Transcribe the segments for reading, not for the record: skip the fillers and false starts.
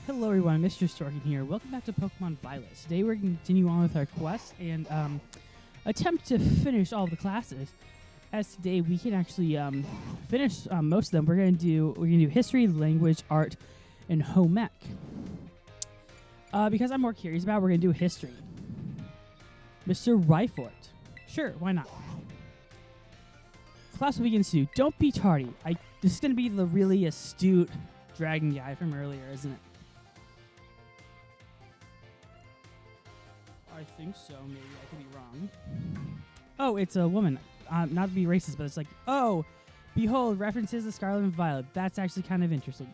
Hello everyone, Mr. Storkin here. Welcome back to Pokemon Violet. Today we're going to continue on with our quest and attempt to finish all the classes. As today we can actually finish most of them. We're gonna do history, language, art, and home ec. Because I'm more curious about it, we're gonna do history. Mr. Ryfort. Sure, why not? Class will begin soon. Don't be tardy. This is gonna be the really astute dragon guy from earlier, isn't it? I think so. Maybe I could be wrong. Oh, it's a woman. Not to be racist, but it's like, oh, behold, references to Scarlet and Violet. That's actually kind of interesting.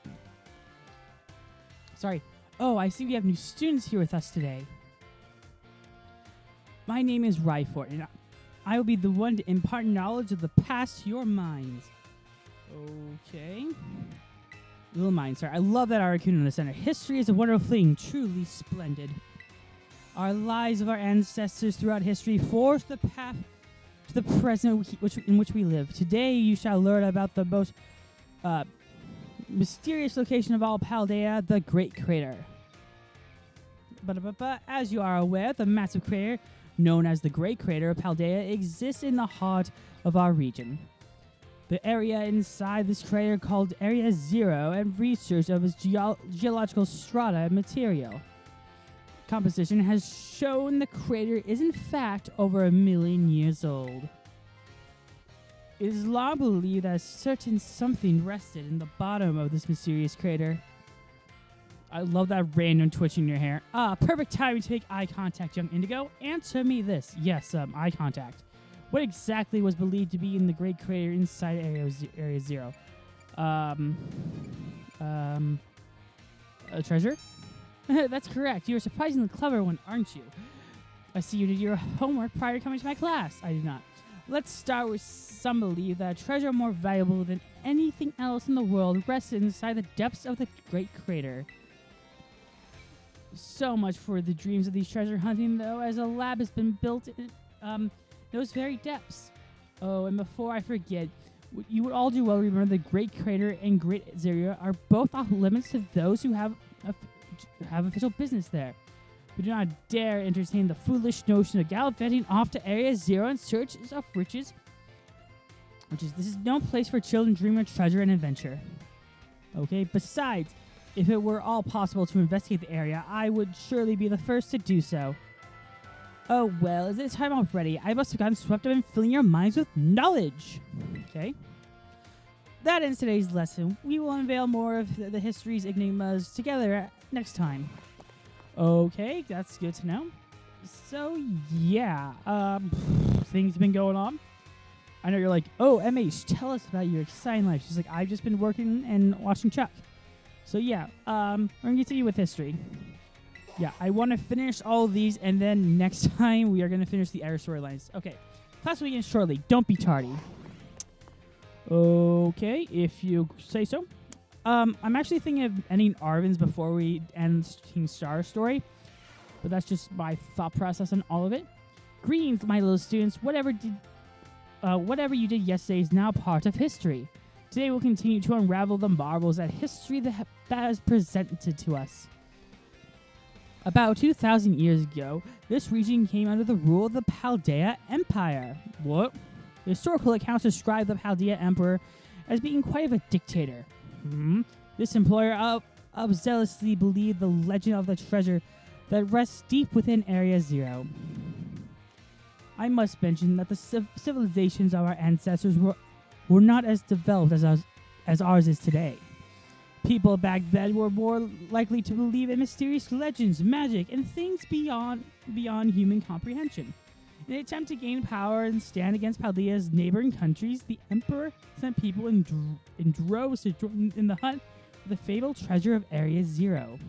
Sorry. Oh, I see we have new students here with us today. My name is Ryfort, and I will be the one to impart knowledge of the past to your minds. Okay. Little minds, sorry. I love that Aracune in the center. History is a wonderful thing, truly splendid. Our lives of our ancestors throughout history forge the path to the present in which we live. Today you shall learn about the most mysterious location of all Paldea, the Great Crater. But as you are aware, the massive crater known as the Great Crater of Paldea exists in the heart of our region. The area inside this crater called Area Zero and research of its geological strata and material composition has shown the crater is in fact over 1 million years old. It is long believed that a certain something rested in the bottom of this mysterious crater. I love that random twitching in your hair. Perfect timing to make eye contact, young Indigo. Answer me this. Yes, eye contact. What exactly was believed to be in the Great Crater inside Area Zero? A treasure? That's correct. You're a surprisingly clever one, aren't you? I see you did your homework prior to coming to my class. I did not. Let's start with some believe that a treasure more valuable than anything else in the world rests inside the depths of the Great Crater. So much for the dreams of these treasure hunting, though, as a lab has been built in those very depths. Oh, and before I forget, you would all do well to remember the Great Crater and Great Zero are both off limits to those who have official business there. We do not dare entertain the foolish notion of gallivanting off to Area Zero in search of riches. This is no place for children dreaming of treasure and adventure. Okay, besides, if it were all possible to investigate the area, I would surely be the first to do so. Oh well, is it time already? I must have gotten swept up in filling your minds with knowledge. Okay. That ends today's lesson. We will unveil more of the history's enigmas together next time. Okay, that's good to know. So, yeah, things have been going on. I know you're like, oh, MH, tell us about your exciting life. She's like, I've just been working and watching Chuck. So, yeah, we're going to continue with history. Yeah, I want to finish all of these, and then next time we are going to finish the error storylines. Okay, class will begin shortly. Don't be tardy. Okay, if you say so. I'm actually thinking of ending Arvin's before we end King Star's story, but that's just my thought process on all of it. Greetings, my little students. Whatever you did yesterday is now part of history. Today we'll continue to unravel the marvels that history that has presented to us. About 2,000 years ago, this region came under the rule of the Paldea Empire. What? The historical accounts describe the Paldea Emperor as being quite of a dictator. This employer zealously believed the legend of the treasure that rests deep within Area Zero. I must mention that the civilizations of our ancestors were not as developed as ours is today. People back then were more likely to believe in mysterious legends, magic, and things beyond human comprehension. In an attempt to gain power and stand against Paldea's neighboring countries, the Emperor sent people in droves to join in the hunt for the fabled treasure of Area Zero.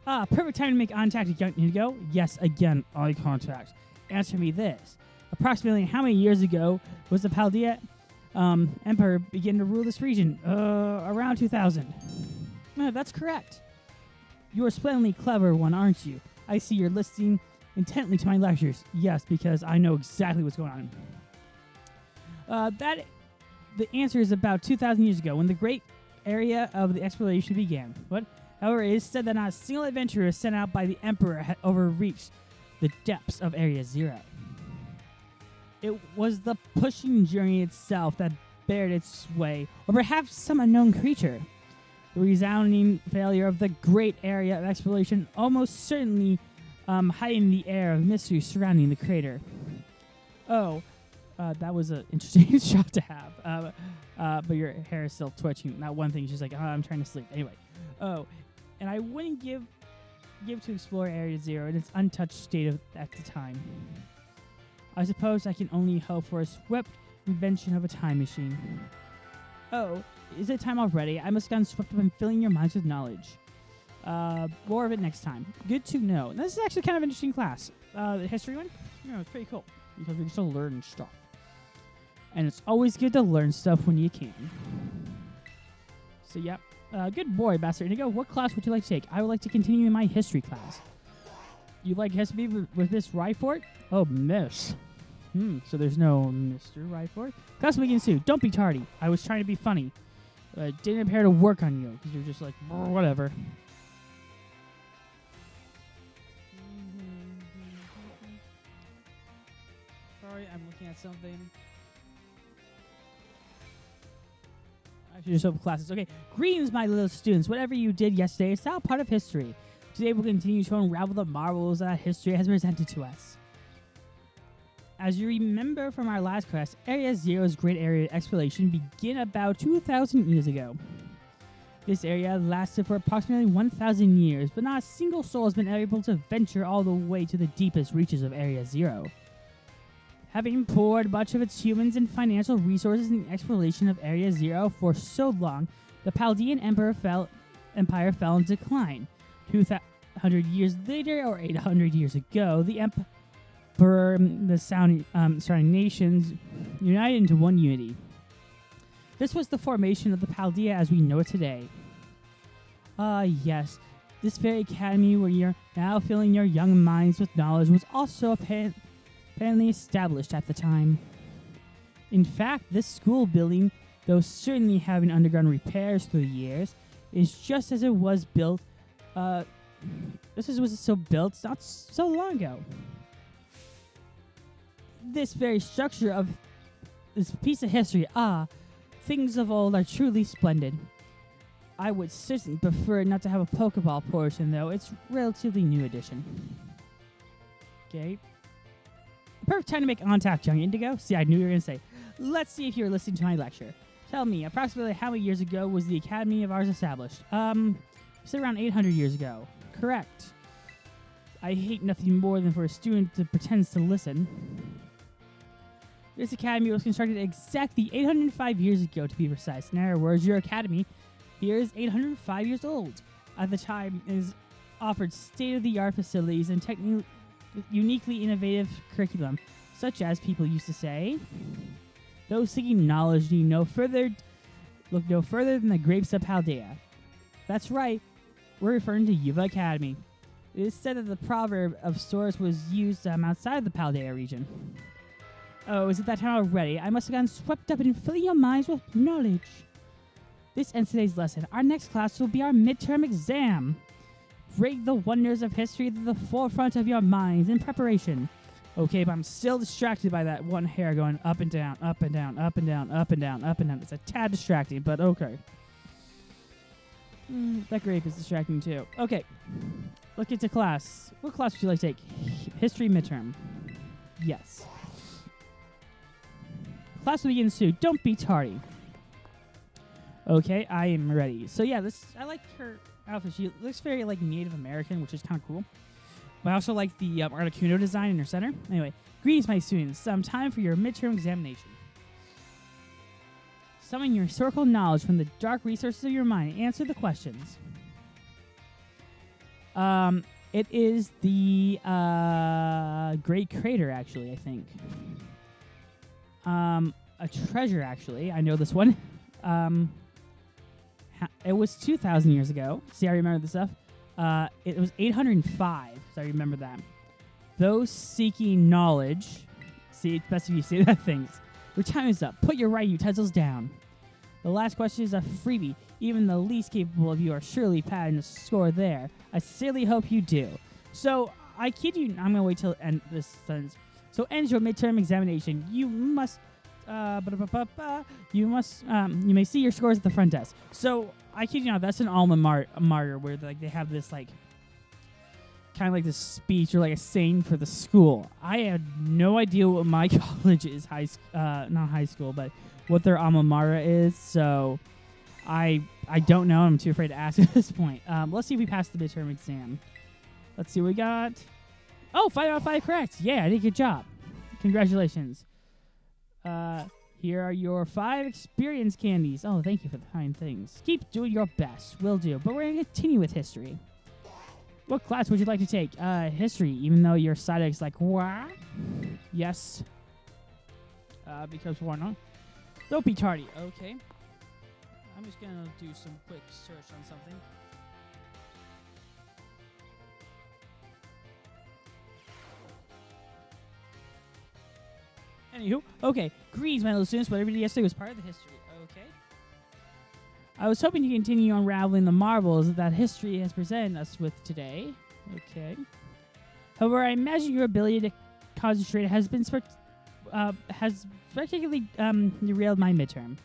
Perfect time to make contact with young Indigo. Yes, again, eye contact. Answer me this. Approximately how many years ago was the Paldea Emperor begin to rule this region? Around 2000. That's correct. You're a splendidly clever one, aren't you? I see you're listening intently to my lectures. Yes, because I know exactly what's going on. The answer is about 2,000 years ago, when the Great area of the exploration began. However, it is said that not a single adventurer sent out by the Emperor had overreached the depths of Area Zero. It was the pushing journey itself that bared its way, or perhaps some unknown creature. The resounding failure of the great area of exploration almost certainly heightened the air of mystery surrounding the crater. That was an interesting shot to have. But your hair is still twitching. That one thing is just like, I'm trying to sleep. Anyway. And I wouldn't give to explore Area Zero in its untouched state at the time. I suppose I can only hope for a swift invention of a time machine. Oh, is it time already? I must have gotten swept up in filling your minds with knowledge. More of it next time. Good to know. This is actually kind of an interesting class. The history one? It's pretty cool because we get to learn stuff. And it's always good to learn stuff when you can. So, yep. Good boy, Master Indigo. What class would you like to take? I would like to continue in my history class. You like history with Miss Ryford? Oh, Miss. So there's no Mr. Ryford? Class will begin soon. Don't be tardy. I was trying to be funny. Didn't appear to work on you because you're just like, whatever. Sorry, I'm looking at something. I should just open classes. Okay. Greetings, my little students. Whatever you did yesterday is now part of history. Today we'll continue to unravel the marvels that history has presented to us. As you remember from our last class, Area Zero's great area of exploration began about 2,000 years ago. This area lasted for approximately 1,000 years, but not a single soul has been able to venture all the way to the deepest reaches of Area Zero. Having poured much of its humans and financial resources in the exploration of Area Zero for so long, the Chaldean Empire fell in decline. 200 years later, or 800 years ago, the the surrounding nations united into one unity. This was the formation of the Paldea as we know it today. Yes, this very academy where you're now filling your young minds with knowledge was also apparently established at the time. In fact, this school building, though certainly having undergone repairs through the years, is just as it was built. This was built not so long ago. This very structure of this piece of history, things of old are truly splendid. I would certainly prefer not to have a Pokeball portion, though. It's relatively new addition. Okay. Perfect time to make contact, young Indigo. See, I knew you were going to say, let's see if you're listening to my lecture. Tell me, approximately how many years ago was the academy of ours established? Say around 800 years ago. Correct. I hate nothing more than for a student that pretends to listen. This academy was constructed exactly 805 years ago, to be precise. In other words, your academy here is 805 years old. At the time, it has offered state-of-the-art facilities and uniquely innovative curriculum, such as people used to say, those seeking knowledge need look no further than the grapes of Paldea. That's right, we're referring to Yuva Academy. It is said that the proverb of sorts was used outside the Paldea region. Oh, is it that time already? I must have gotten swept up in filling your minds with knowledge. This ends today's lesson. Our next class will be our midterm exam. Bring the wonders of history to the forefront of your minds in preparation. Okay, but I'm still distracted by that one hair going up and down, up and down, up and down, up and down, up and down. It's a tad distracting, but okay. That grape is distracting too. Okay, let's get to class. What class would you like to take? History midterm. Yes. Class will begin soon. Don't be tardy. Okay, I am ready. So yeah, I like her outfit. She looks very like Native American, which is kind of cool. But I also like the Articuno design in her center. Anyway, greetings, my students. Time for your midterm examination. Summon your historical knowledge from the dark resources of your mind. Answer the questions. It is the Great Crater, actually, I think. A treasure, actually. I know this one. It was 2,000 years ago. See, I remember this stuff. It was 805, so I remember that. Those seeking knowledge. See, it's best if you say that things. Your time is up. Put your writing utensils down. The last question is a freebie. Even the least capable of you are surely padding a score there. I sincerely hope you do. So, I kid you, I'm going to wait till end this sentence. So, ends your midterm examination. You must, you may see your scores at the front desk. So, I kid you not, that's an alma mater where like they have this like, kind of like this speech or like a saying for the school. I had no idea what my college is, not high school, but what their alma mater is. So I don't know. I'm too afraid to ask at this point. Let's see if we pass the midterm exam. Let's see what we got. Oh, 5 out of 5 correct. Yeah, I did a good job. Congratulations. Here are your 5 experience candies. Oh, thank you for the kind things. Keep doing your best. Will do. But we're going to continue with history. What class would you like to take? History, even though your side X like, what? Yes. Because why not? Don't be tardy. Okay. I'm just going to do some quick search on something. Anywho, okay. Greetings, my little students. Whatever you did yesterday was part of the history. Okay. I was hoping to continue unraveling the marvels that history has presented us with today. Okay. However, I imagine your ability to concentrate has particularly derailed my midterm.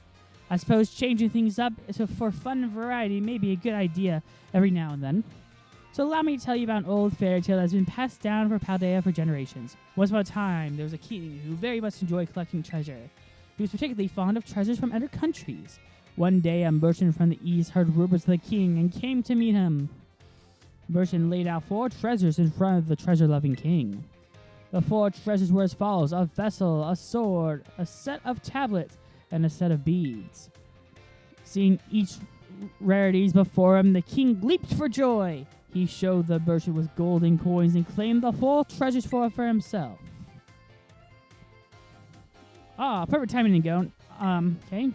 I suppose changing things up for fun and variety may be a good idea every now and then. So allow me to tell you about an old fairy tale that has been passed down for Paldea for generations. Once upon a time, there was a king who very much enjoyed collecting treasure. He was particularly fond of treasures from other countries. One day, a merchant from the east heard rumors of the king and came to meet him. The merchant laid out 4 treasures in front of the treasure-loving king. The 4 treasures were as follows: a vessel, a sword, a set of tablets, and a set of beads. Seeing each rarities before him, the king leaped for joy. He showed the merchant with gold and coins and claimed the 4 treasures for himself. Perfect timing to go. Okay.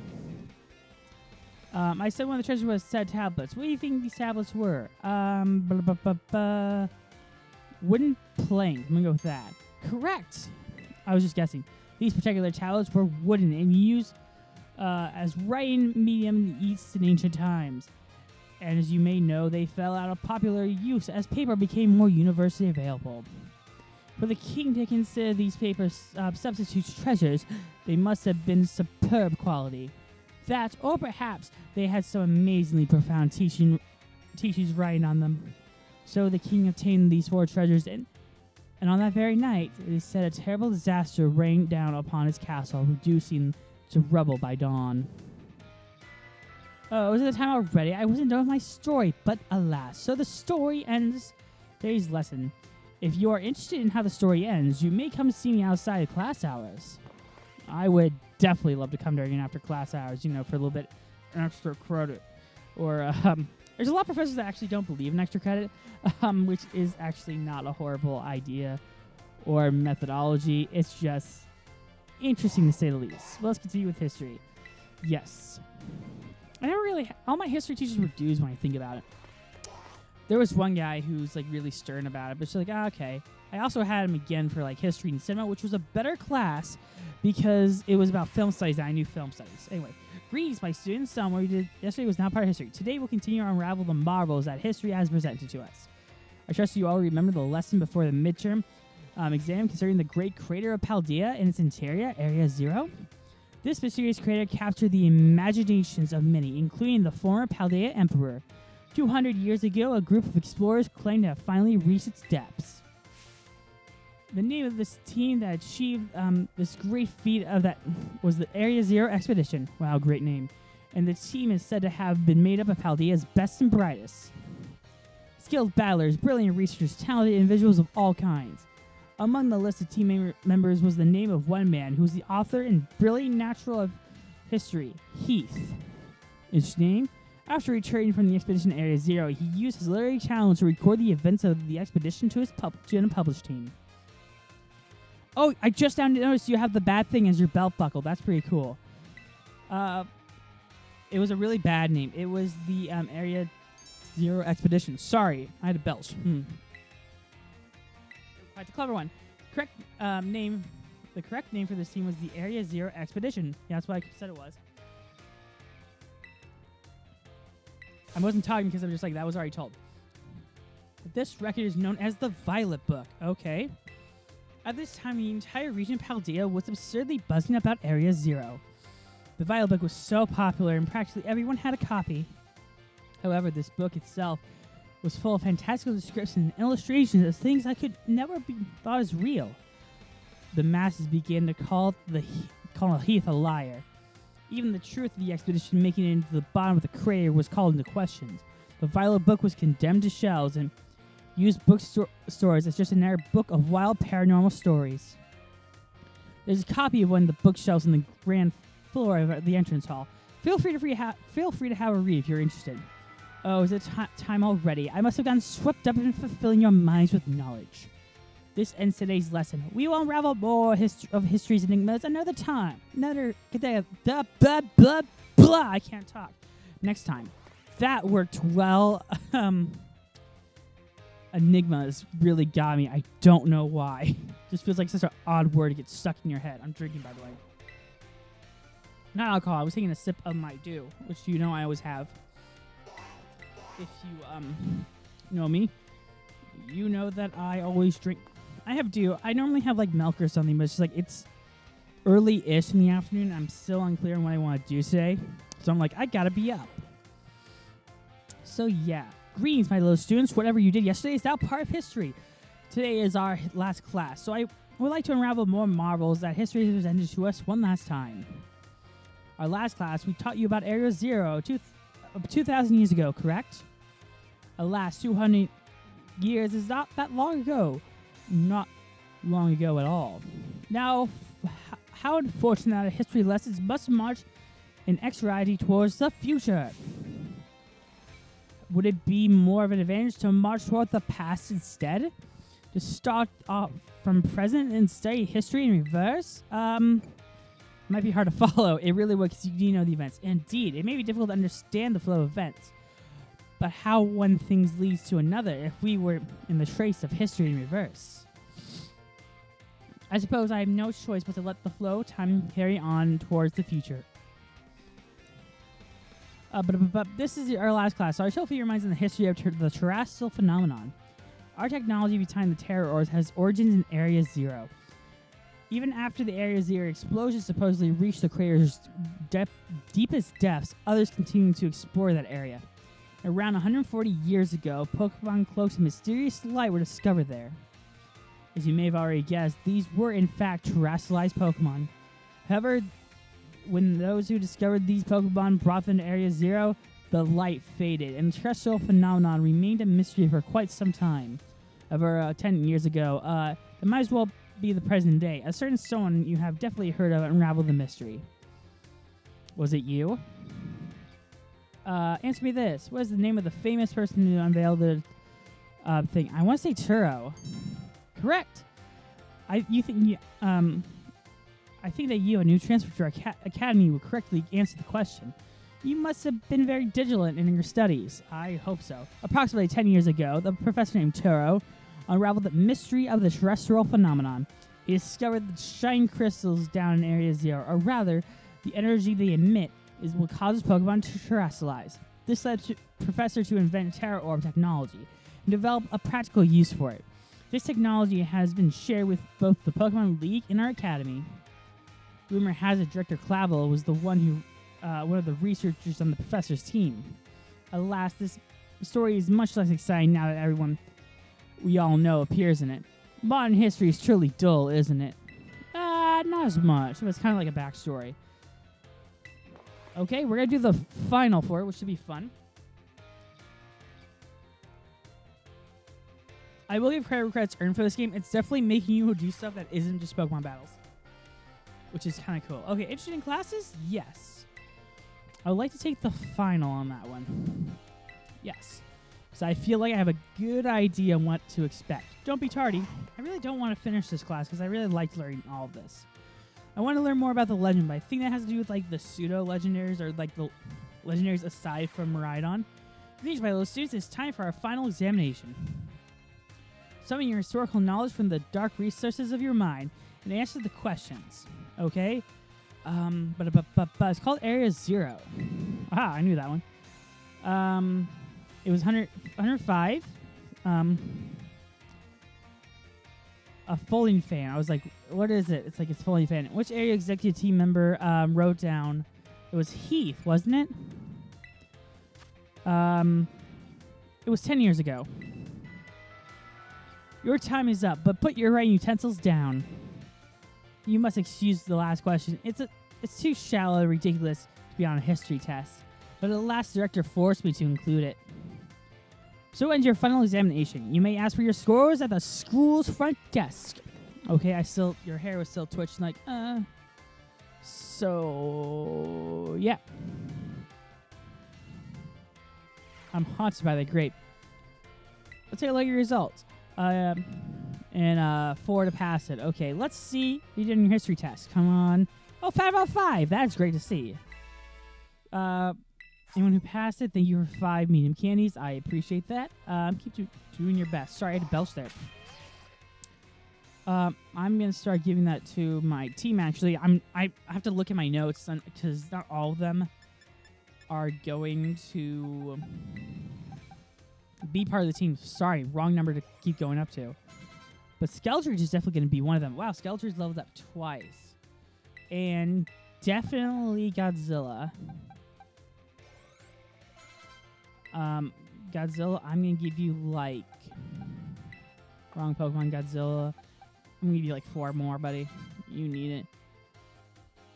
I said one of the treasures was set tablets. What do you think these tablets were? Wooden plank. I'm gonna go with that. Correct. I was just guessing. These particular tablets were wooden and used as writing medium in East in ancient times. And as you may know, they fell out of popular use as paper became more universally available. For the king to consider these paper substitutes treasures, they must have been superb quality. That, or perhaps they had some amazingly profound teachings writing on them. So the king obtained these 4 treasures, and on that very night, it is said a terrible disaster rained down upon his castle, reducing to rubble by dawn. Oh, was it the time already? I wasn't done with my story, but alas. So the story ends today's lesson. If you are interested in how the story ends, you may come see me outside of class hours. I would definitely love to come during after class hours, for a little bit extra credit. Or, there's a lot of professors that actually don't believe in extra credit, which is actually not a horrible idea or methodology. It's just interesting to say the least. Well, let's continue with history. Yes. I never really... all my history teachers were dudes when I think about it. There was one guy who's, really stern about it, but she's like, okay. I also had him again for, history and cinema, which was a better class because it was about film studies, and I knew film studies. Anyway, greetings, my students. What we did yesterday was now part of history. Today, we'll continue to unravel the marvels that history has presented to us. I trust you all remember the lesson before the midterm exam concerning the great crater of Paldea and its interior, Area 0. This mysterious crater captured the imaginations of many, including the former Paldea Emperor. 200 years ago, a group of explorers claimed to have finally reached its depths. The name of this team that achieved this great feat was the Area 0 Expedition. Wow, great name. And the team is said to have been made up of Paldea's best and brightest. Skilled battlers, brilliant researchers, talented individuals of all kinds. Among the list of team members was the name of one man who was the author and brilliant natural of history, Heath. His name? After returning from the expedition to Area 0, he used his literary talent to record the events of the expedition to an unpublished team. Oh, I just now noticed you have the bad thing as your belt buckle. That's pretty cool. It was a really bad name. It was the Area 0 Expedition. Sorry, I had a belch. Quite a clever one. The correct name for this team was the Area 0 Expedition. Yeah, that's what I said it was. I wasn't talking because I'm just like, that was already told. This record is known as the Violet Book. Okay. At this time, the entire region of Paldea was absurdly buzzing about Area Zero. The Violet Book was so popular and practically everyone had a copy. However, this book itself was full of fantastical descriptions and illustrations of things that could never be thought as real. The masses began to call Heath a liar. Even the truth of the expedition making it into the bottom of the crater was called into question. The Violet Book was condemned to shelves and used bookstores as just another book of wild paranormal stories. There's a copy of one of the bookshelves on the grand floor of the entrance hall. Feel free to have a read if you're interested. Oh, is it time already? I must have gotten swept up in fulfilling your minds with knowledge. This ends today's lesson. We will unravel more of history's enigmas another time. I can't talk. Next time. That worked well. Enigmas really got me. I don't know why. Just feels like such an odd word to get stuck in your head. I'm drinking, by the way. Not alcohol. I was taking a sip of my dew, which you know I always have. If you know me, you know that I always drink. I have dew. I normally have like milk or something, but it's just like it's early-ish in the afternoon. I'm still unclear on what I want to do today, so I'm like, I gotta be up. So yeah, greetings, my little students. Whatever you did yesterday is now part of history. Today is our last class, so I would like to unravel more marvels that history has presented to us one last time. Our last class, we taught you about Area Zero 2,000 years ago, correct? Alas, 200 years is not that long ago. Not long ago at all. Now, how unfortunate that history lessons must march inexorably towards the future. Would it be more of an advantage to march toward the past instead? To start off from present and study history in reverse? Might be hard to follow. It really would, because you know the events. Indeed, it may be difficult to understand the flow of events. But how one thing leads to another if we were in the trace of history in reverse? I suppose I have no choice but to let the flow of time carry on towards the future. But this is our last class, so I shall fill your minds in the history of the terrestrial phenomenon. Our technology behind the terror ores has origins in Area Zero. Even after the Area Zero explosion supposedly reached the crater's deepest depths, others continue to explore that area. Around 140 years ago, Pokémon cloaks of mysterious light were discovered there. As you may have already guessed, these were in fact terrestrialized Pokémon. However, when those who discovered these Pokémon brought them to Area Zero, the light faded, and the terrestrial phenomenon remained a mystery for quite some time. Over 10 years ago, it might as well be the present day. A certain someone you have definitely heard of unraveled the mystery. Was it you? Answer me this. What is the name of the famous person who unveiled the thing? I want to say Turo. Correct. I think that you, a new transfer to our academy, will correctly answer the question. You must have been very diligent in your studies. I hope so. Approximately 10 years ago, the professor named Turo unraveled the mystery of the terrestrial phenomenon. He discovered that shining crystals down in Area Zero, or rather, the energy they emit is what causes Pokemon to terrestrialize. This led the professor to invent Terra Orb technology and develop a practical use for it. This technology has been shared with both the Pokemon League and our academy. Rumor has it Director Clavel was the one of the researchers on the professor's team. Alas, this story is much less exciting now that everyone we all know appears in it. Modern history is truly dull, isn't it? Not as much, but it's kind of like a backstory. Okay, we're going to do the final for it, which should be fun. I will give credit where credit's earned for this game. It's definitely making you do stuff that isn't just Pokemon battles, which is kind of cool. Okay, interested in classes? Yes. I would like to take the final on that one. Yes. So I feel like I have a good idea on what to expect. Don't be tardy. I really don't want to finish this class because I really liked learning all of this. I want to learn more about the legend, but I think that has to do with like the pseudo-legendaries or like the legendaries aside from Miraidon. Greetings, my little students. It's time for our final examination. Summon your historical knowledge from the dark resources of your mind and answer the questions. Okay? But it's called Area Zero. Ah, I knew that one. It was 105. A folding fan. I was like, what is it? It's like it's folding fan. Which area executive team member wrote down? It was Heath, wasn't it? It was 10 years ago. Your time is up, but put your writing utensils down. You must excuse the last question. It's too shallow and ridiculous to be on a history test, but the last director forced me to include it. So ends your final examination. You may ask for your scores at the school's front desk. Okay, your hair was still twitching like, So, yeah. I'm haunted by the grape. Let's take a look at your results. And 4 to pass it. Okay, let's see. You did your history test. Come on. Oh, 5 out of 5. That's great to see. Anyone who passed it, thank you for 5 medium candies. I appreciate that. Keep doing your best. Sorry, I had to belch there. I'm going to start giving that to my team, actually. I have to look at my notes because not all of them are going to be part of the team. Sorry, wrong number to keep going up to. But Skeldridge is definitely going to be one of them. Wow, Skeldridge leveled up twice. And definitely Godzilla. Godzilla, I'm going to give you, like... Wrong Pokemon, Godzilla. I'm going to give you, like, 4 more, buddy. You need it.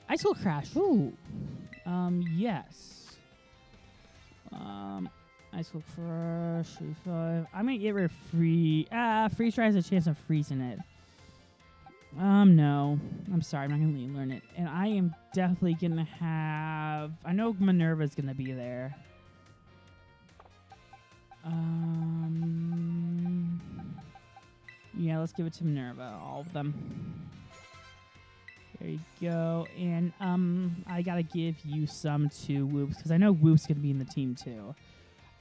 Ice Cold Crash. Ooh. Yes. Ice Cold Crash. 3-5. I'm going to get rid of Freeze Dry has a chance of freezing it. No. I'm sorry. I'm not going to let you learn it. And I am definitely going to have... I know Minerva's going to be there. Yeah, let's give it to Minerva. All of them. There you go. And, I gotta give you some to Whoops, because I know Whoops gonna be in the team, too.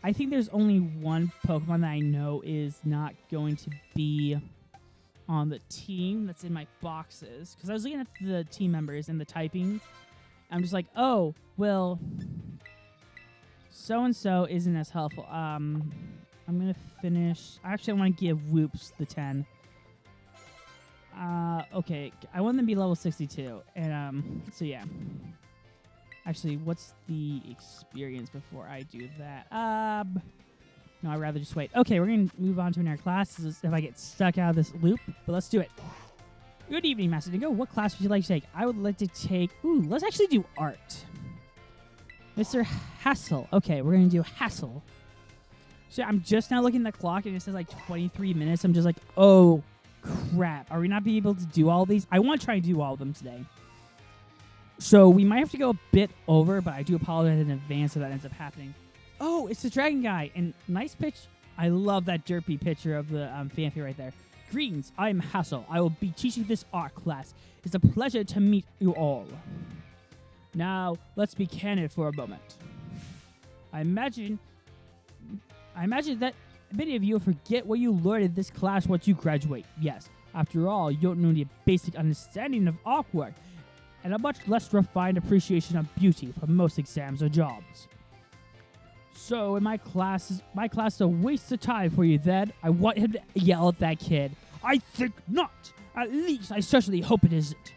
I think there's only one Pokemon that I know is not going to be on the team that's in my boxes. Because I was looking at the team members and the typing. I'm just like, oh, well... So-and-so isn't as helpful. I'm going to finish... Actually, I want to give Whoops the 10. Okay. I want them to be level 62. And, so yeah. Actually, what's the experience before I do that? No, I'd rather just wait. Okay, we're going to move on to another class if I get stuck out of this loop. But let's do it. Good evening, Master Dingo. What class would you like to take? I would like to take... Ooh, let's actually do art. Mr. Hassel. Okay, we're going to do Hassel. So I'm just now looking at the clock, and it says like 23 minutes. I'm just like, oh, crap. Are we not be able to do all these? I want to try and do all of them today. So we might have to go a bit over, but I do apologize in advance if that ends up happening. Oh, it's the dragon guy. And nice pitch. I love that derpy picture of the fanfare right there. Greetings, I'm Hassel. I will be teaching this art class. It's a pleasure to meet you all. Now, let's be candid for a moment. I imagine that many of you forget what you learned in this class once you graduate. Yes, after all, you don't know the basic understanding of artwork, and a much less refined appreciation of beauty for most exams or jobs. So, in my class is a waste of time for you then. I want him to yell at that kid. I think not. At least I certainly hope it isn't.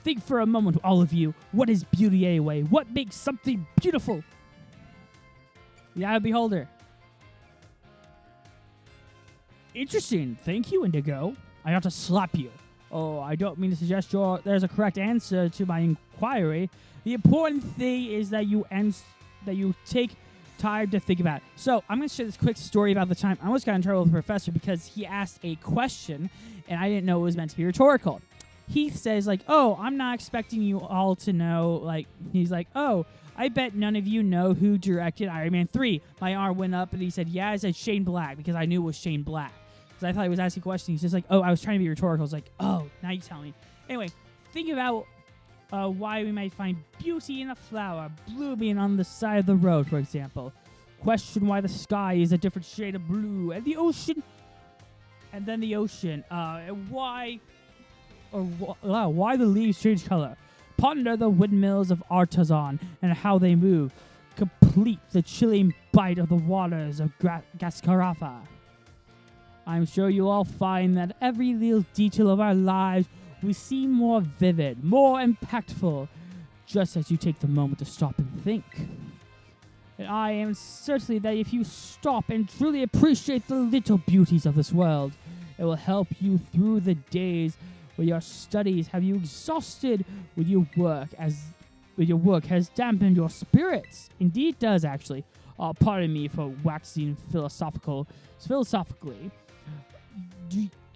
Think for a moment, all of you. What is beauty anyway? What makes something beautiful? The Eye of the Beholder. Interesting. Thank you, Indigo. I ought to slap you. Oh, I don't mean to suggest there's a correct answer to my inquiry. The important thing is that you take time to think about it. So, I'm going to share this quick story about the time I almost got in trouble with the professor because he asked a question, and I didn't know it was meant to be rhetorical. He says, like, oh, I'm not expecting you all to know, like, he's like, oh, I bet none of you know who directed Iron Man 3. My arm went up, and he said, yeah, I said Shane Black, because I knew it was Shane Black. Because I thought he was asking a question. He's just like, oh, I was trying to be rhetorical. I was like, oh, now you tell me. Anyway, think about why we might find beauty in a flower blooming on the side of the road, for example. Question why the sky is a different shade of blue, and the ocean, and then the ocean, and why the leaves change color. Ponder the windmills of Artisan and how they move. complete the chilling bite of the waters of Gascarafa. I'm sure you'll all find that every little detail of our lives will seem more vivid, more impactful, just as you take the moment to stop and think. And I am certain that if you stop and truly appreciate the little beauties of this world, it will help you through the days where your studies have you exhausted with your work has dampened your spirits. Indeed does, actually. Pardon me for waxing philosophically.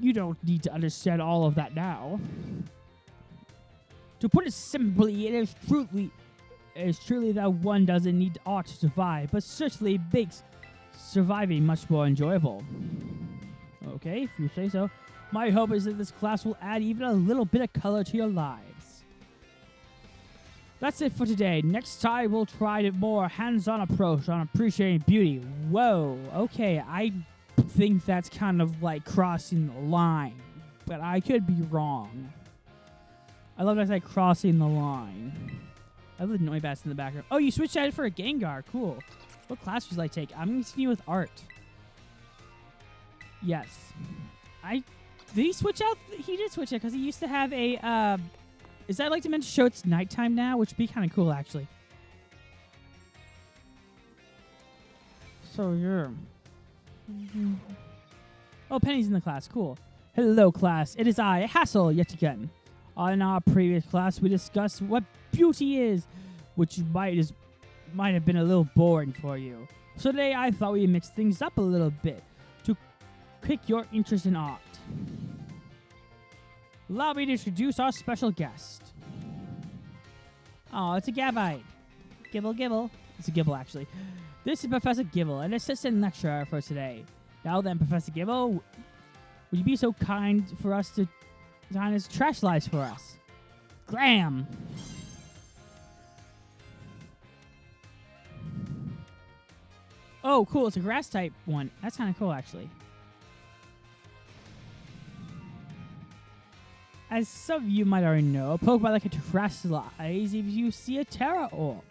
You don't need to understand all of that now. To put it simply, it is truly that one doesn't need art to survive, but certainly makes surviving much more enjoyable. Okay, if you say so. My hope is that this class will add even a little bit of color to your lives. That's it for today. Next time we'll try a more hands-on approach on appreciating beauty. Whoa, okay, I think that's kind of like crossing the line, but I could be wrong. I love that I said crossing the line. I love the noise bats in the background. Oh, you switched out for a Gengar. Cool. What class would you like to take? I'm going to continue with art. Yes. Did he switch out? He did switch out because he used to have a, is that like to mention show it's nighttime now? Which would be kind of cool, actually. So, yeah. Oh, Penny's in the class. Cool. Hello, class. It is I, Hassel, yet again. In our previous class, we discussed what beauty is, which might have been a little boring for you. So today, I thought we'd mix things up a little bit to pick your interest in art. Allow me to introduce our special guest. Oh, it's a Gabite. Gibble, Gibble. It's a Gibble, actually. This is Professor Gibble, an assistant lecturer for today. Now then, Professor Gibble, would you be so kind for us to design his trash lives for us? Graham! Oh, cool. It's a grass type one. That's kind of cool, actually. As some of you might already know, a Pokemon like a Terrasilize if you see a Terra Orb.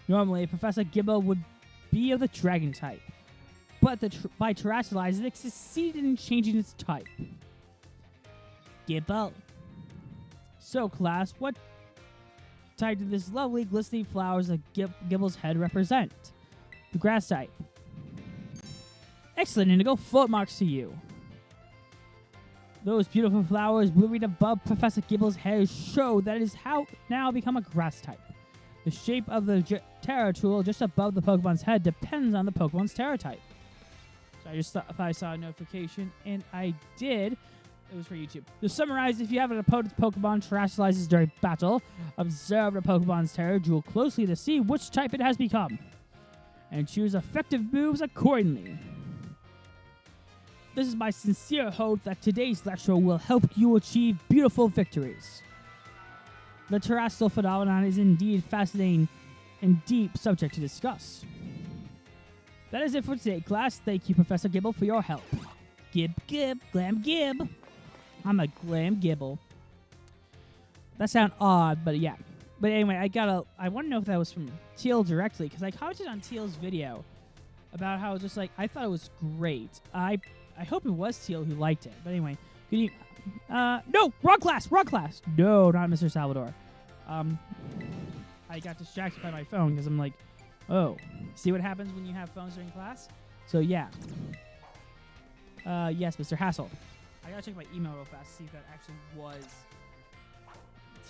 Normally, Professor Gibble would be of the Dragon type, but by Terrasilize, it succeeded in changing its type. Gibble. So, class, what type do this lovely glistening flowers of Gibble's head represent? The grass type. Excellent, Indigo. Full marks to you. Those beautiful flowers blooming above Professor Gibble's head show that it has now become a grass type. The shape of the Terra tool just above the Pokemon's head depends on the Pokemon's Terra type. So I just thought if I saw a notification, and I did. It was for YouTube. To summarize, if you have an opponent's Pokemon Terrasilize during battle, observe the Pokemon's Terra jewel closely to see which type it has become, and choose effective moves accordingly. This is my sincere hope that today's lecture will help you achieve beautiful victories. The terrestrial phenomenon is indeed fascinating and deep subject to discuss. That is it for today, class. Thank you, Professor Gibble, for your help. Gib, glam, gib. I'm a glam gibble. That sounds odd, but yeah. But anyway, I want to know if that was from Teal directly, because I commented on Teal's video about how just like, I thought it was great. I hope it was Teal who liked it. But anyway, no, wrong class. No, not Mr. Salvador. I got distracted by my phone because I'm like, oh, see what happens when you have phones during class? So yeah. Yes, Mr. Hassel. I gotta check my email real fast to see if that actually was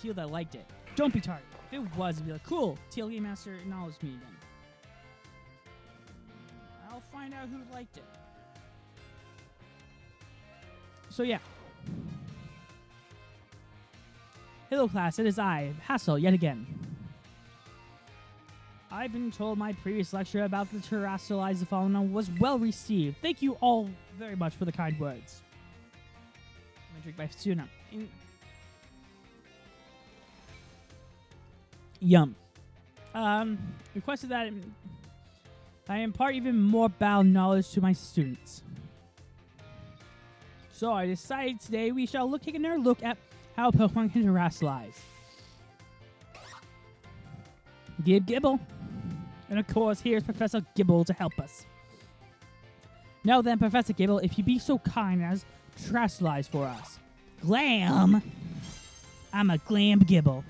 Teal that liked it. Don't be tardy. If it was, it'd be like, cool, Teal Game Master acknowledged me again. I'll find out who liked it. So yeah. Hello class, it is I, Hassel, yet again. I've been told my previous lecture about the Terrasilize phenomenon was well received. Thank you all very much for the kind words. I'm gonna drink my tuna. Yum. Requested that I impart even more bound knowledge to my students. So I decided today we shall take another look at how Pokemon can Terrasilize. Gibble. And of course, here's Professor Gibble to help us. Now then, Professor Gibble, if you be so kind as to translate for us. Glam? I'm a Glam Gibble.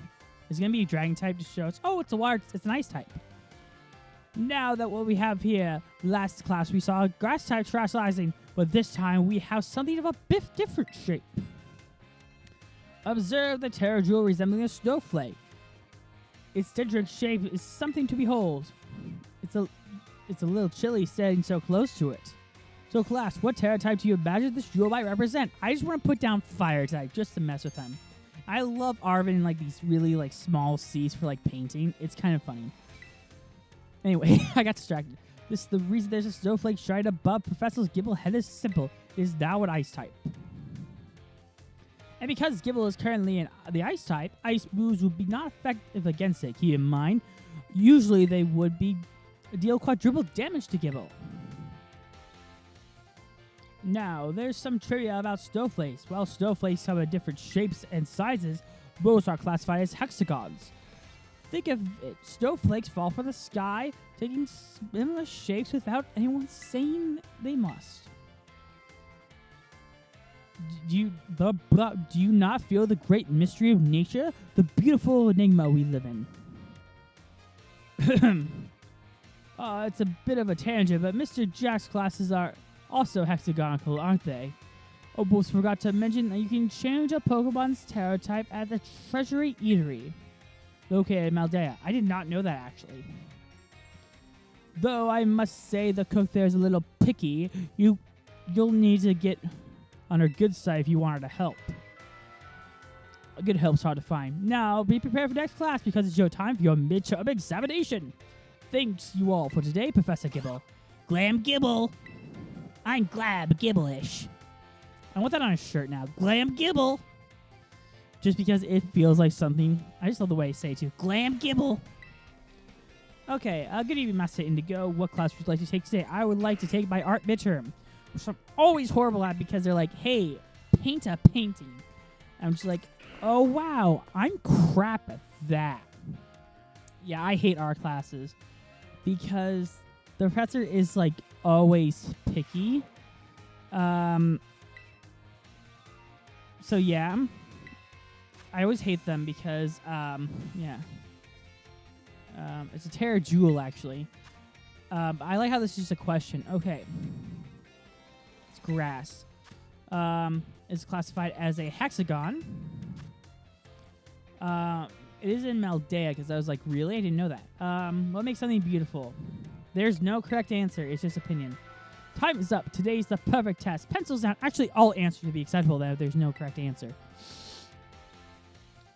Is it going to be a dragon type to show us? Oh, it's an ice type. Now that what we have here, last class we saw a grass type translating, but this time we have something of a bit different shape. Observe the terra jewel resembling a snowflake. Its dendritic shape is something to behold. It's a little chilly standing so close to it. So class, what terra type do you imagine this jewel might represent? I just want to put down fire type just to mess with them. I love Arvin in like these really like small C's for like painting. It's kind of funny. Anyway, I got distracted. The reason there's a snowflake shining above Professor Gibble's head is simple. It is now an ice type. And because Gibble is currently in the ice type, ice moves would be not effective against it. Keep in mind, usually they would deal quadruple damage to Gibble. Now, there's some trivia about snowflakes. While snowflakes come in different shapes and sizes, most are classified as hexagons. Think of it. Snowflakes fall from the sky, taking similar shapes without anyone saying they must. Do you not feel the great mystery of nature? The beautiful enigma we live in. It's a bit of a tangent, but Mr. Jack's classes are also hexagonal, aren't they? Almost forgot to mention that you can change a Pokemon's Terra type at the Treasury Eatery, located in Maldea. I did not know that, actually. Though I must say the cook there is a little picky. You'll need to get on her good side if you want her to help. A good help's hard to find. Now, be prepared for next class because it's your time for your midterm examination. Thanks you all for today, Professor Gibble. Glam Gibble. I'm Glab Gibble-ish. I want that on a shirt now. Glam Gibble. Just because it feels like something. I just love the way I say it too. Glam Gibble. Okay, good evening, Master Indigo. What class would you like to take today? I would like to take my art midterm, which I'm always horrible at because they're like, hey, paint a painting. And I'm just like, oh, wow, I'm crap at that. Yeah, I hate art classes because the professor is like always picky. So yeah, I always hate them because it's a Terra Jewel actually. I like how this is just a question. Okay, it's grass. It's classified as a hexagon. It is in Maldea because I was like, really? I didn't know that. What makes something beautiful? There's no correct answer. It's just opinion. Time is up. Today's the perfect test. Pencils down. Actually, all answers to be acceptable that there's no correct answer.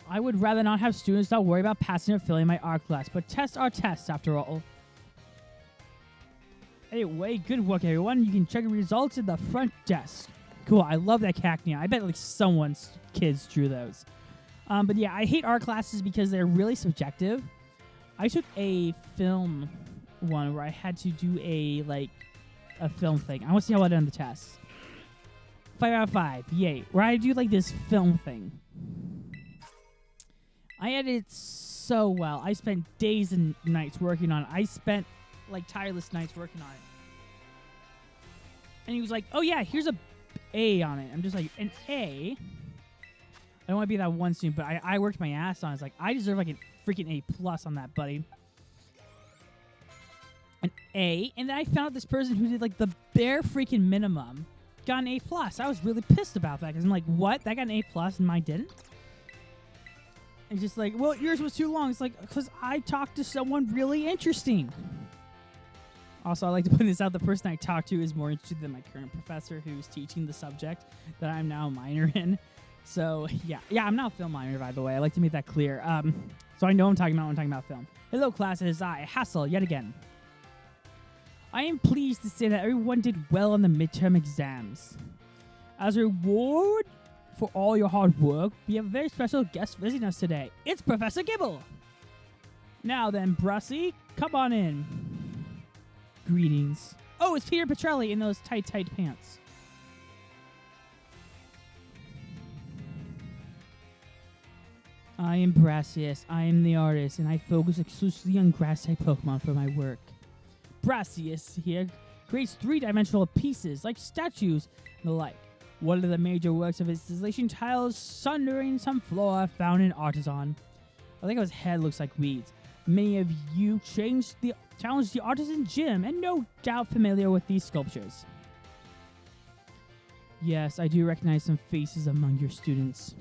I would rather not have students not worry about passing or failing my art class, but tests are tests after all. Anyway, good work, everyone. You can check your results at the front desk. Cool. I love that cacnea. I bet like someone's kids drew those. But yeah, I hate art classes because they're really subjective. I took a film one where I had to do a film thing. I want to see how I did on the test. 5 out of 5. Yay. Where I do like this film thing. I edited it so well. I spent days and nights working on it. I spent like tireless nights working on it. And he was like, oh yeah, here's a A on it. I'm just like, an A? I don't want to be that one student, but I worked my ass on it. It's like, I deserve like a freaking A+ on that, buddy. An A, and then I found out this person who did like the bare freaking minimum got an A+. I was really pissed about that because I'm like, what? That got an A+ and mine didn't? And just like, well, yours was too long. It's like, because I talked to someone really interesting. Also, I like to point this out. The person I talked to is more interested than my current professor who's teaching the subject that I'm now a minor in. So, yeah, I'm not a film minor, by the way. I like to make that clear. So I know I'm talking about when I'm talking about film. Hello, class. It is I, Hassel, yet again. I am pleased to say that everyone did well on the midterm exams. As a reward for all your hard work, we have a very special guest visiting us today. It's Professor Gibble. Now then, Brussy, come on in. Greetings. Oh, it's Peter Petrelli in those tight pants. I am Brassius. I am the artist, and I focus exclusively on grass-type Pokemon for my work. Brassius here creates three-dimensional pieces, like statues and the like. One of the major works of his installation tiles sundering some flora found in Artisan. I think his head looks like weeds. Many of you challenged the Artisan Gym, and no doubt familiar with these sculptures. Yes, I do recognize some faces among your students.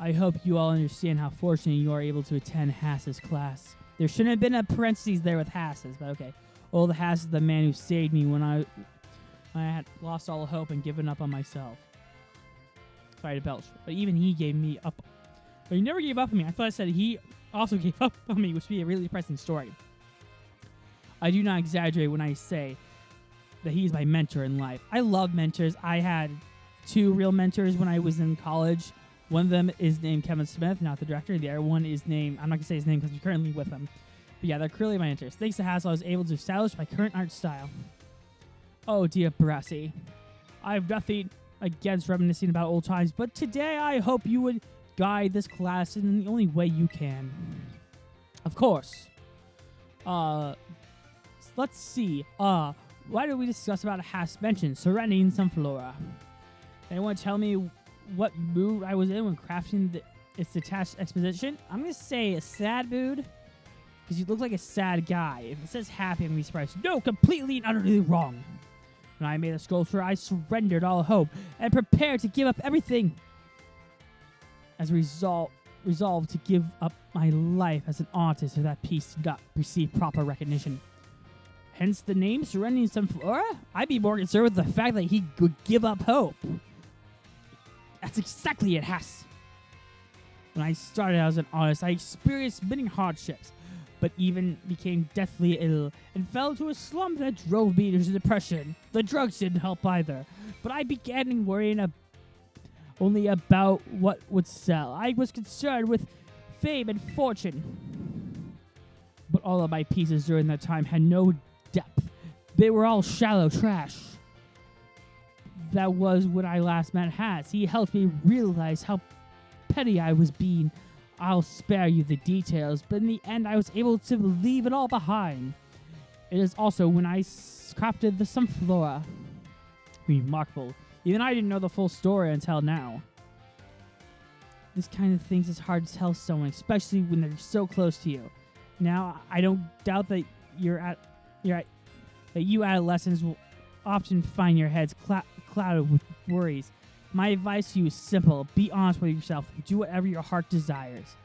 I hope you all understand how fortunate you are able to attend Hass's class. There shouldn't have been a parentheses there with Hass's, but okay. Old Hass is the man who saved me when I had lost all hope and given up on myself. Sorry to belch, but even he gave me up. But he never gave up on me. I thought I said he also gave up on me, which would be a really depressing story. I do not exaggerate when I say that he's my mentor in life. I love mentors. I had 2 real mentors when I was in college. One of them is named Kevin Smith, not the director. The other one is named, I'm not going to say his name because I'm currently with him. But yeah, they're clearly my mentors. Thanks to Hassel, I was able to establish my current art style. Oh dear Brassie. I have nothing against reminiscing about old times, but today I hope you would guide this class in the only way you can. Of course. Let's see. Why don't we discuss about Hass mentioned surrounding some flora? Anyone tell me what mood I was in when crafting its detached exposition? I'm going to say a sad mood, because you look like a sad guy. If it says happy, I'm going to be surprised. No, completely and utterly wrong. When I made a sculpture, I surrendered all hope and prepared to give up everything. As a resolved to give up my life as an artist if that piece did not receive proper recognition. Hence the name, Surrendering Some Flora? I'd be more concerned with the fact that he would give up hope. That's exactly it, Hass. When I started as an artist, I experienced many hardships, but even became deathly ill and fell into a slump that drove me into depression. The drugs didn't help either, but I began worrying only about what would sell. I was concerned with fame and fortune. But all of my pieces during that time had no depth. They were all shallow trash. That was when I last met Hass. He helped me realize how petty I was being. I'll spare you the details, but in the end I was able to leave it all behind. It is also when I crafted the Sunflora. Remarkable. Even I didn't know the full story until now. This kind of things is hard to tell someone, especially when they're so close to you. Now, I don't doubt that you adolescents will often find your heads clouded with worries. My advice to you is simple. Be honest with yourself and do whatever your heart desires.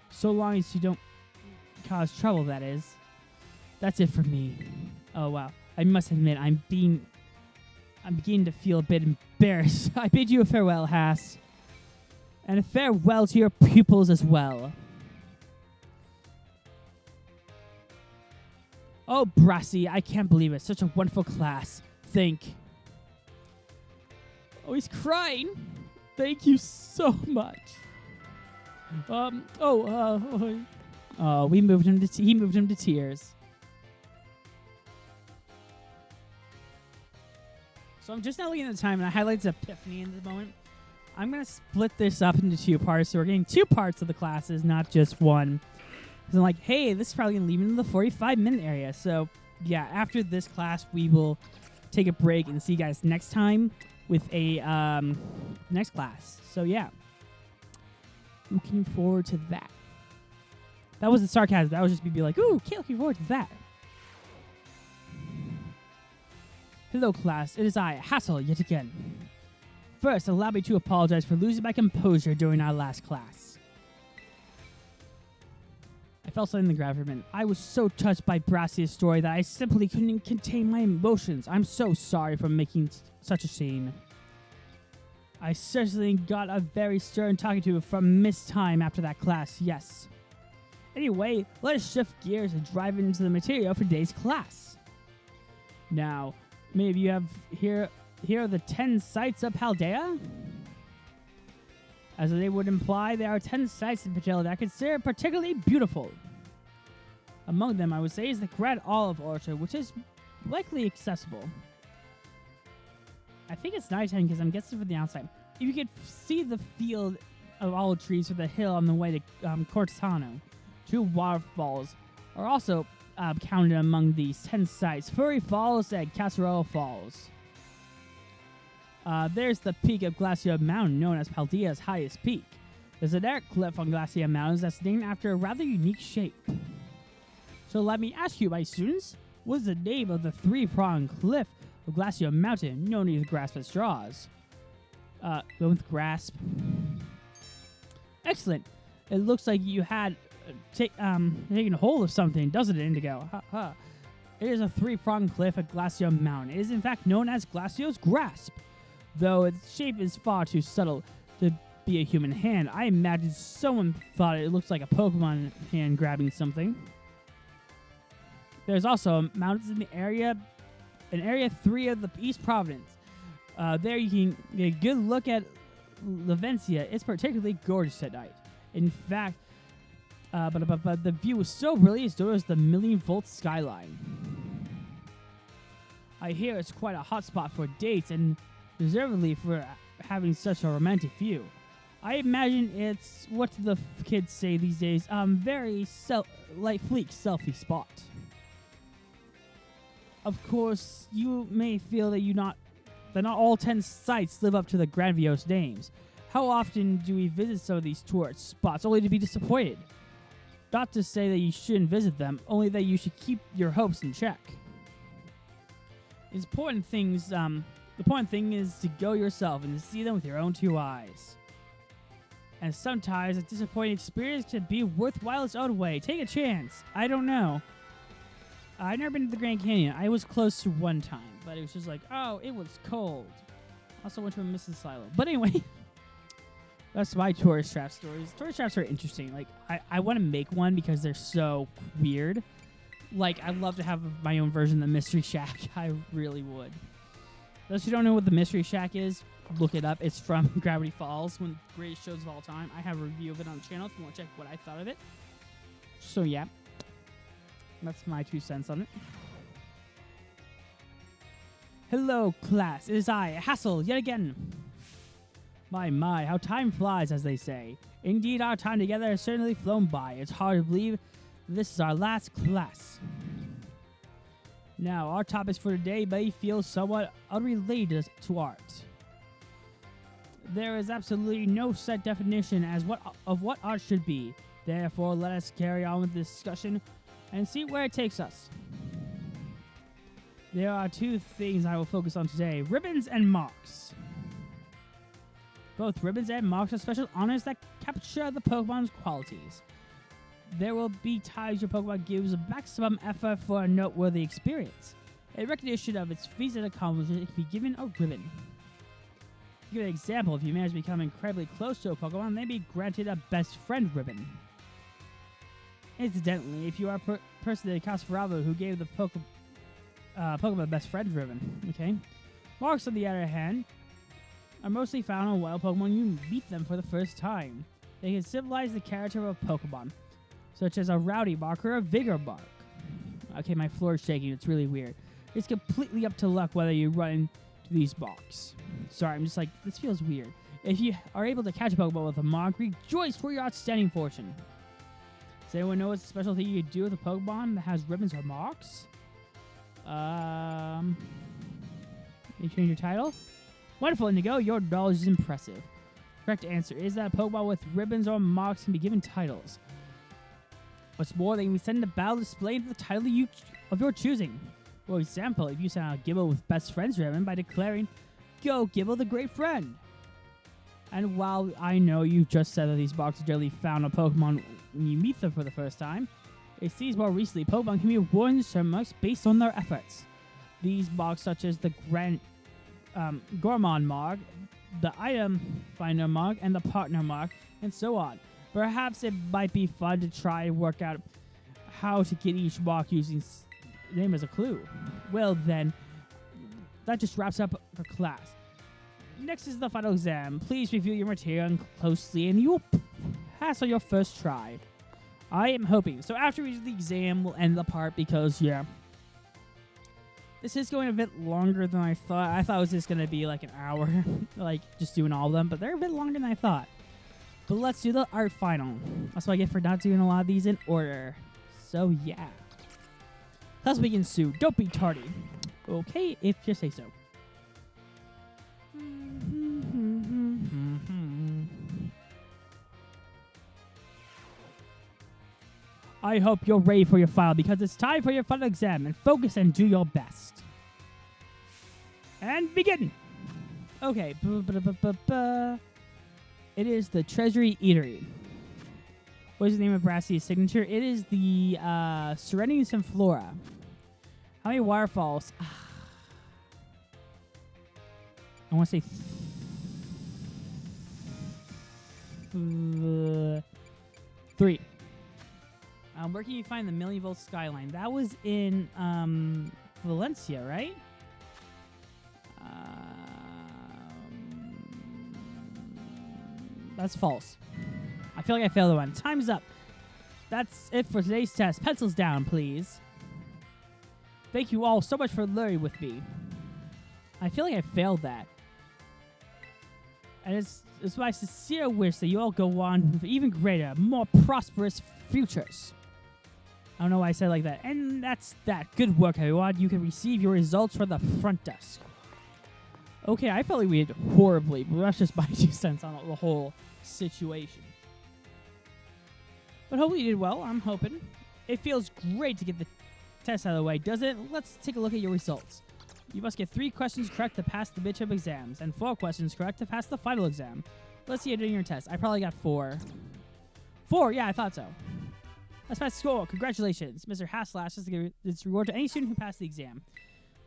So long as you don't cause trouble, that is. That's it for me. Oh, wow. I must admit, I'm beginning to feel a bit embarrassed. I bid you a farewell, Hass. And a farewell to your pupils as well. Oh, Brassie, I can't believe it. Such a wonderful class. Oh, he's crying. Thank you so much. He moved him to tears. So I'm just now looking at the time, and I highlighted Epiphany in this moment. I'm going to split this up into 2 parts, so we're getting 2 parts of the classes, not just one. Because I'm like, hey, this is probably going to leave me in the 45-minute area. So, yeah, after this class, we will take a break and see you guys next time with a next class. So, yeah. Looking forward to that. That wasn't sarcasm. That was just me being like, ooh, looking forward to that. Hello, class. It is I, Hassel, yet again. First, allow me to apologize for losing my composure during our last class. I felt something in the ground for a minute. I was so touched by Brassia's story that I simply couldn't contain my emotions. I'm so sorry for making such a scene. I certainly got a very stern talking to from Miss Time after that class, yes. Anyway, let us shift gears and dive into the material for today's class. Now, many of you have here are the 10 sites of Paldea. As they would imply, there are 10 sites in Paldea that I consider particularly beautiful. Among them, I would say, is the Grand Olive Orchard, which is likely accessible. I think it's nighttime because I'm guessing from the outside. If you could see the field of olive trees for the hill on the way to Cortano. 2 waterfalls are also counted among these 10 sites: Furry Falls and Casserole Falls. There's the peak of Glacier Mountain, known as Paldea's highest peak. There's a direct cliff on Glacier Mountains that's named after a rather unique shape. So let me ask you, my students, what is the name of the 3-pronged cliff of Glacier Mountain, known as Grasp at Straws? Go with Grasp. Excellent. It looks like you had taken hold of something, doesn't it, Indigo? Ha ha. It is a 3-pronged cliff at Glacier Mountain. It is in fact known as Glacier's Grasp. Though its shape is far too subtle to be a human hand, I imagine someone thought it looks like a Pokemon hand grabbing something. There's also mountains in Area 3 of the East Province. There you can get a good look at Lavencia. It's particularly gorgeous at night. In fact, but the view was so brilliant as though it was the million-volt skyline. I hear it's quite a hot spot for dates and deservedly for having such a romantic view. I imagine it's what the kids say these days, very light fleek selfie spot. Of course, you may feel that not all 10 sites live up to the grandiose names. How often do we visit some of these tourist spots only to be disappointed? Not to say that you shouldn't visit them, only that you should keep your hopes in check. The important thing is to go yourself and to see them with your own 2 eyes. And sometimes a disappointing experience can be worthwhile its own way. Take a chance. I don't know. I've never been to the Grand Canyon. I was close to one time, but it was just like, oh, it was cold. Also went to a Mrs. Silo. But anyway, that's my tourist trap stories. Tourist traps are interesting. Like, I want to make one because they're so weird. Like, I'd love to have my own version of the Mystery Shack. I really would. Those who don't know what the Mystery Shack is, look it up. It's from Gravity Falls, one of the greatest shows of all time. I have a review of it on the channel if you want to check what I thought of it. So, yeah. That's my 2 cents on it. Hello, class. It is I, Hassel, yet again. My, how time flies, as they say. Indeed, our time together has certainly flown by. It's hard to believe this is our last class. Now, our topics for today may feel somewhat unrelated to art. There is absolutely no set definition of what art should be. Therefore, let us carry on with this discussion and see where it takes us. There are 2 things I will focus on today: ribbons and marks. Both ribbons and marks are special honors that capture the Pokemon's qualities. There will be times your Pokemon gives a maximum effort for a noteworthy experience. In recognition of its feats and accomplishments, it can be given a ribbon. To give an example, if you manage to become incredibly close to a Pokemon, they may be granted a best friend ribbon. Incidentally, if you are a person in Casperavo who gave the Pokemon best friend ribbon, okay? Marks, on the other hand, are mostly found on wild Pokemon you meet them for the first time. They can symbolize the character of a Pokemon, such as a rowdy mark or a vigor mark. Okay, my floor is shaking. It's really weird. It's completely up to luck whether you run into these marks. Sorry, I'm just like, this feels weird. If you are able to catch a Pokemon with a mark, rejoice for your outstanding fortune. Does anyone know what's a special thing you could do with a Pokemon that has ribbons or marks? You change your title? Wonderful, Indigo. Your knowledge is impressive. Correct answer is that Pokemon with ribbons or marks can be given titles. What's more, they can be sent into battle displaying the title of your choosing. For example, if you send out Gibble with Best Friends ribbon by declaring, "Go Gibble the Great Friend." And while I know you just said that these marks are generally found on Pokemon when you meet them for the first time, it seems more recently Pokemon can be awarded certain marks based on their efforts. These marks, such as the Gourmand mark, the Item Finder mark, and the Partner mark, and so on. Perhaps it might be fun to try and work out how to get each mark using name as a clue. Well then, that just wraps up for class. Next is the final exam. Please review your material closely and you will pass on your first try. I am hoping. So after we do the exam, we'll end the part because, yeah, this is going a bit longer than I thought. I thought it was just going to be like an hour, like just doing all of them, but they're a bit longer than I thought. But let's do the art final. That's what I get for not doing a lot of these in order. So yeah. Let's begin soon. Don't be tardy. Okay, if you say so. I hope you're ready for your final because it's time for your final exam, and focus and do your best. And begin. Okay. It is the Treasury Eatery. What is the name of Brassy's signature? It is the Serenity and Flora. How many waterfalls? I want to say 3. Where can you find the Million Volt skyline? That was in Valencia, right? That's false. I feel like I failed the one. Time's up. That's it for today's test. Pencils down, please. Thank you all so much for learning with me. I feel like I failed that. And it's my sincere wish that you all go on with even greater, more prosperous futures. I don't know why I said it like that. And that's that. Good work, everyone. You can receive your results from the front desk. Okay, I felt like we did horribly, but that's just my 2 cents on the whole situation. But hopefully you did well. I'm hoping. It feels great to get the test out of the way, doesn't it? Let's take a look at your results. You must get 3 questions correct to pass the midterm exams, and 4 questions correct to pass the final exam. Let's see you doing your test. I probably got 4. 4? Yeah, I thought so. Let's pass the score. Congratulations. Mr. Haslash is to give its reward to any student who passed the exam.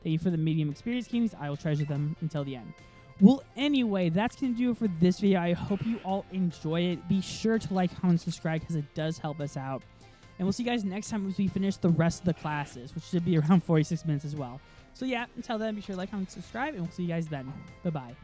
Thank you for the medium experience keys. I will treasure them until the end. Well, anyway, that's going to do it for this video. I hope you all enjoy it. Be sure to like, comment, subscribe, because it does help us out. And we'll see you guys next time as we finish the rest of the classes, which should be around 46 minutes as well. So yeah, until then, be sure to like, comment, subscribe, and we'll see you guys then. Bye-bye.